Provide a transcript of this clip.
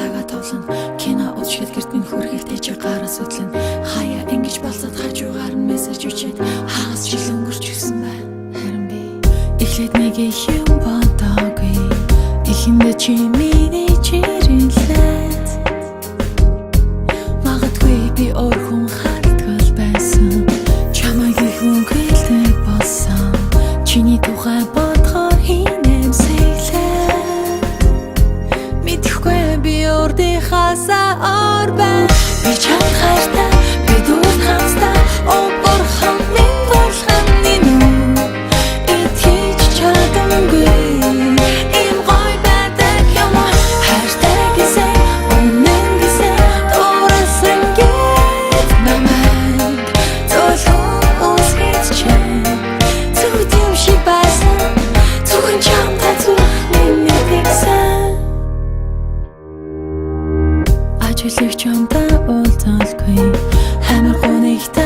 цагаа товлон кино үзэхэд гэрт минь хүрхэлтэй чи гараас үтлэн хаяа ингэж болцоод хажуугаар нь мессеж үчээд хагас жил өнгөрч гисэн байна. Харин би эхлээд нэг юм бодоогүй ихэндээ чи миний чирэлээд магадгүй би өөрхөн хартгал байсан чамайг их үгэлтэй болсон чиний тухай бодохоор хинэмсэглээ мэдхгүй би өөртөөсөө ор байна би чамд хайртай би дүүр хамстай бурхан минь болгон минь итгийч чадамгүй им гой байдаг юм хайртай гэсэн үнэн гэсэн дуурасан гэт намайг золон усгийч зүгтим шиг байсан зүгэн чамтай зүгэн нэгсэн ажиглах чамтай уулзалгүй хамар гонигтай